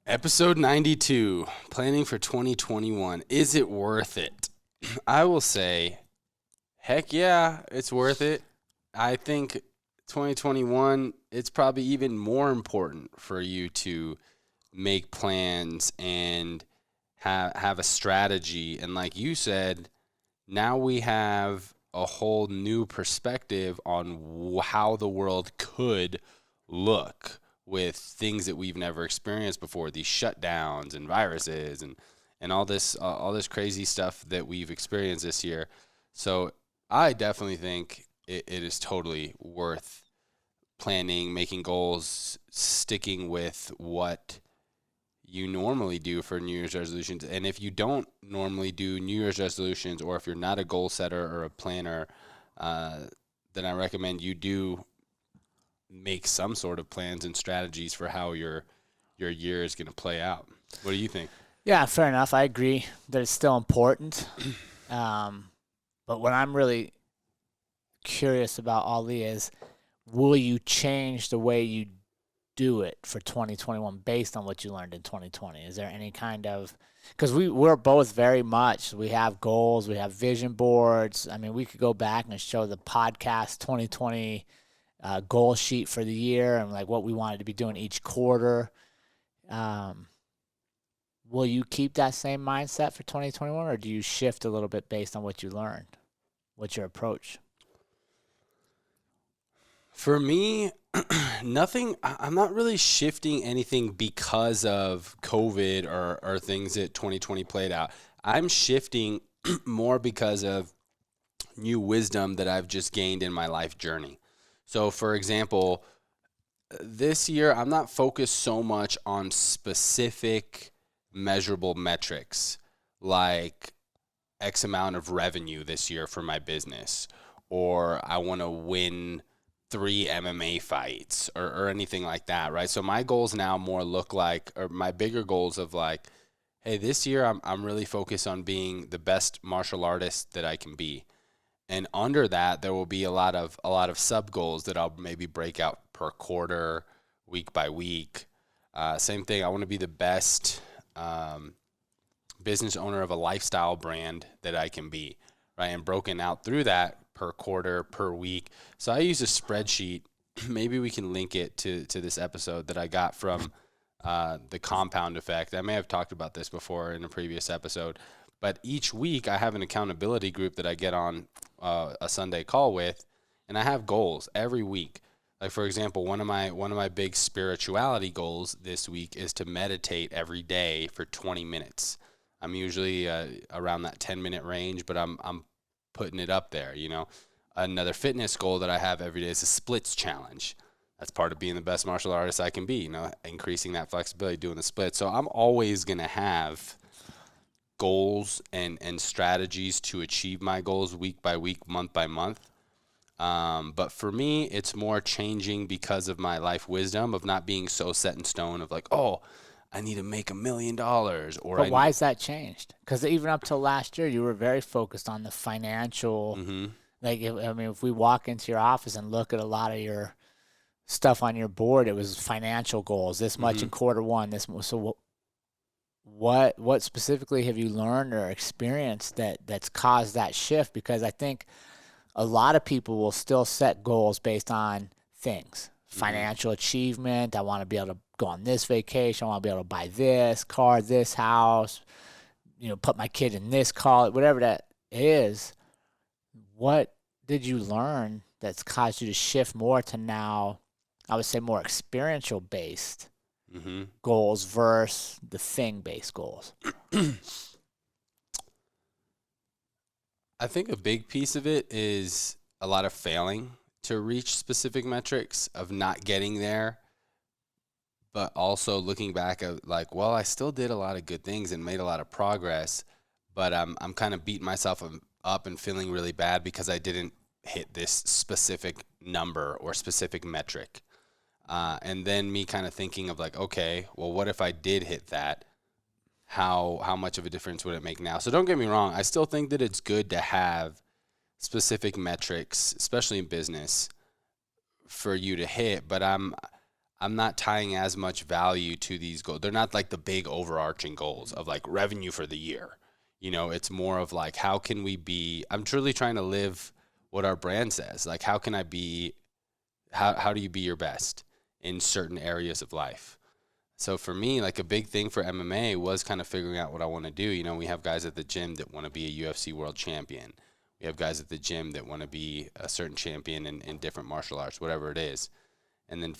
Episode 92, planning for 2021. Is it worth it? I will say, heck yeah, it's worth it. I think 2021, it's probably even more important for you to make plans and have a strategy. And like you said, now we have a whole new perspective on how the world could look with things that we've never experienced before, these shutdowns and viruses and all this crazy stuff that we've experienced this year. So I definitely think it is totally worth planning, making goals, sticking with what you normally do for New Year's resolutions. And if you don't normally do New Year's resolutions, or if you're not a goal setter or a planner, then I recommend you do make some sort of plans and strategies for how your year is going to play out. What do you think? Yeah, fair enough. I agree that it's still important. But what I'm really curious about, Ali, is will you change the way you do it for 2021 based on what you learned in 2020? Is there any kind of, because we're both very much, we have goals, we have vision boards. I mean, we could go back and show the podcast 2020 goal sheet for the year and like what we wanted to be doing each quarter. Will you keep that same mindset for 2021, or do you shift a little bit based on what you learned? What's your approach? For me, nothing. I'm not really shifting anything because of COVID or things that 2020 played out. I'm shifting more because of new wisdom that I've just gained in my life journey. So, for example, this year I'm not focused so much on specific measurable metrics like X amount of revenue this year for my business, or I want to win 3 MMA fights or anything like that, right? So my goals now more look like, or my bigger goals of like, hey, this year I'm really focused on being the best martial artist that I can be. And under that, there will be a lot of sub goals that I'll maybe break out per quarter, week by week. Same thing. I want to be the best business owner of a lifestyle brand that I can be, right? And broken out through that per quarter, per week. So I use a spreadsheet. Maybe we can link it to this episode that I got from the Compound Effect. I may have talked about this before in a previous episode, but each week I have an accountability group that I get on a Sunday call with, and I have goals every week. Like, for example, one of my big spirituality goals this week is to meditate every day for 20 minutes. I'm usually around that 10-minute range, but I'm putting it up there, you know. Another fitness goal that I have every day is a splits challenge. That's part of being the best martial artist I can be, you know, increasing that flexibility, doing the splits. So I'm always going to have goals and strategies to achieve my goals week by week, month by month. But for me, it's more changing because of my life wisdom of not being so set in stone of like, oh, I need to make $1 million, or But why has that changed? Because even up till last year, you were very focused on the financial. Mm-hmm. Like, if we walk into your office and look at a lot of your stuff on your board, it was financial goals. This much in quarter one. So what specifically have you learned or experienced that's caused that shift? Because I think a lot of people will still set goals based on things, financial achievement. I want to be able to go on this vacation. I want to be able to buy this car, this house, you know, put my kid in this college, whatever that is. What did you learn that's caused you to shift more to now, I would say, more experiential based goals versus the thing based goals? I think a big piece of it is a lot of failing to reach specific metrics, of not getting there, but also looking back at like, well, I still did a lot of good things and made a lot of progress, but I'm kind of beating myself up and feeling really bad because I didn't hit this specific number or specific metric. And then me kind of thinking of like, okay, well, what if I did hit that? How much of a difference would it make now? So don't get me wrong. I still think that it's good to have specific metrics, especially in business, for you to hit. But I'm I'm not tying as much value to these goals. They're not like the big overarching goals of like revenue for the year. You know, it's more of like, how can we be, I'm truly trying to live what our brand says. Like, how can I be, how do you be your best in certain areas of life? So for me, like a big thing for MMA was kind of figuring out what I want to do. You know, we have guys at the gym that want to be a UFC world champion. We have guys at the gym that want to be a certain champion in different martial arts, whatever it is. And then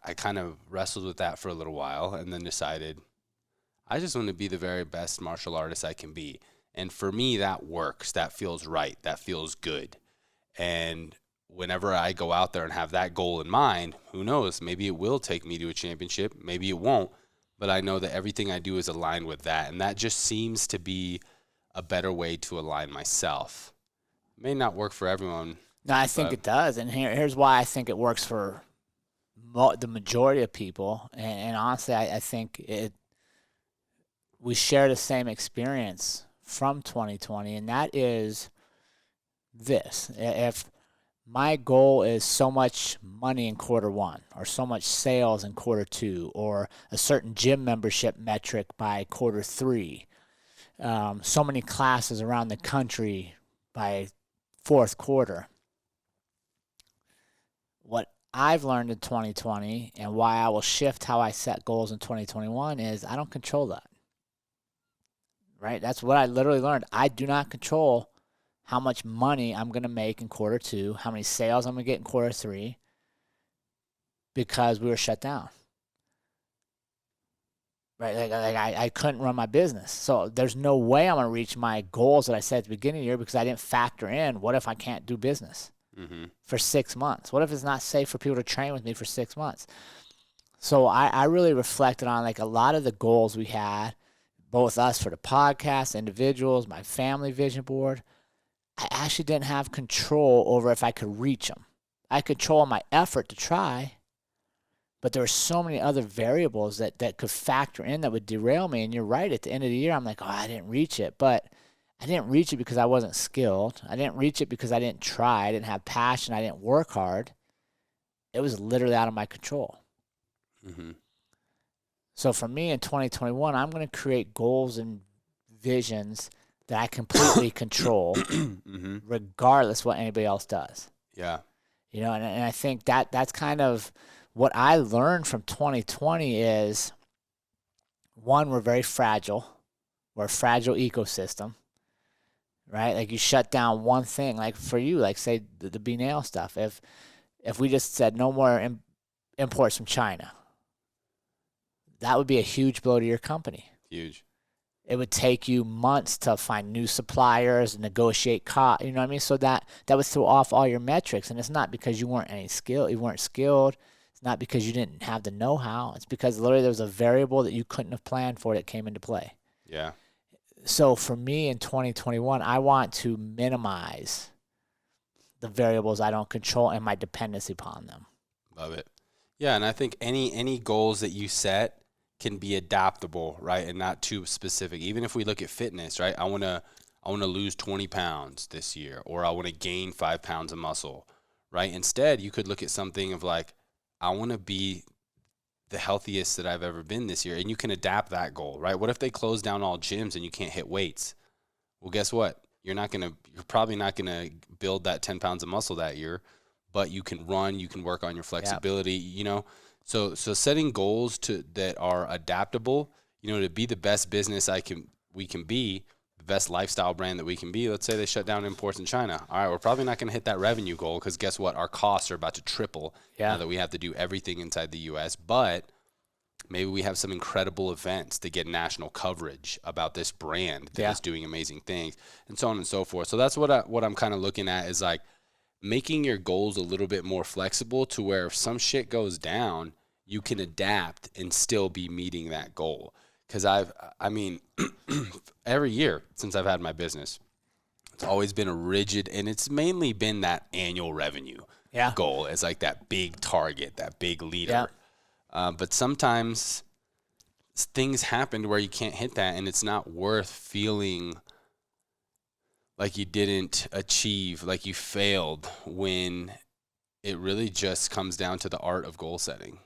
I kind of wrestled with that for a little while and then decided I just want to be the very best martial artist I can be. And for me, that works. That feels right. That feels good. And whenever I go out there and have that goal in mind, who knows? Maybe it will take me to a championship. Maybe it won't. But I know that everything I do is aligned with that. And that just seems to be a better way to align myself. It may not work for everyone. No, I think it does. And here's why I think it works for the majority of people. And honestly, I think we share the same experience from 2020. And that is this. If my goal is so much money in quarter one, or so much sales in quarter two, or a certain gym membership metric by quarter three, so many classes around the country by fourth quarter. What I've learned in 2020 and why I will shift how I set goals in 2021 is I don't control that. Right? That's what I literally learned. I do not control how much money I'm going to make in quarter two, how many sales I'm going to get in quarter three, because we were shut down. Right? Like I couldn't run my business. So there's no way I'm going to reach my goals that I set at the beginning of the year because I didn't factor in, what if I can't do business for 6 months? What if it's not safe for people to train with me for 6 months? So I really reflected on like a lot of the goals we had, both us for the podcast, individuals, my family vision board. I actually didn't have control over if I could reach them. I control my effort to try, but there were so many other variables that could factor in that would derail me. And you're right, at the end of the year, I'm like, oh, I didn't reach it. But I didn't reach it because I wasn't skilled. I didn't reach it because I didn't try. I didn't have passion. I didn't work hard. It was literally out of my control. Mm-hmm. So for me in 2021, I'm going to create goals and visions that I completely control, regardless what anybody else does. Yeah. You know, and I think that's kind of what I learned from 2020 is, one, we're very fragile. We're a fragile ecosystem, right? Like you shut down one thing, like for you, like say the B-nail stuff. If we just said no more imports from China, that would be a huge blow to your company. Huge. It would take you months to find new suppliers, negotiate cost. You know what I mean? So that would throw off all your metrics. And it's not because you weren't skilled. It's not because you didn't have the know-how. It's because literally there was a variable that you couldn't have planned for that came into play. Yeah. So for me in 2021, I want to minimize the variables I don't control and my dependency upon them. Love it. Yeah, and I think any goals that you set can be adaptable, right, and not too specific. Even if we look at fitness, right, I want to lose 20 pounds this year, or I want to gain 5 pounds of muscle, right? Instead, you could look at something of like, I want to be the healthiest that I've ever been this year, and you can adapt that goal, right? What if they close down all gyms and you can't hit weights? Well, guess what? You're probably not gonna build that 10 pounds of muscle that year, but you can run, you can work on your flexibility, you know. So setting goals that are adaptable, you know, to be the best business we can be, the best lifestyle brand that we can be. Let's say they shut down imports in China. All right, we're probably not going to hit that revenue goal because guess what? Our costs are about to triple now that we have to do everything inside the U.S. But maybe we have some incredible events to get national coverage about this brand that is doing amazing things, and so on and so forth. So that's what I'm kind of looking at is like making your goals a little bit more flexible to where if some shit goes down, you can adapt and still be meeting that goal. Because every year since I've had my business, it's always been a rigid, and it's mainly been that annual revenue goal as like that big target, that big leader. But sometimes things happen where you can't hit that, and it's not worth feeling like you didn't achieve, like you failed, when it really just comes down to the art of goal setting.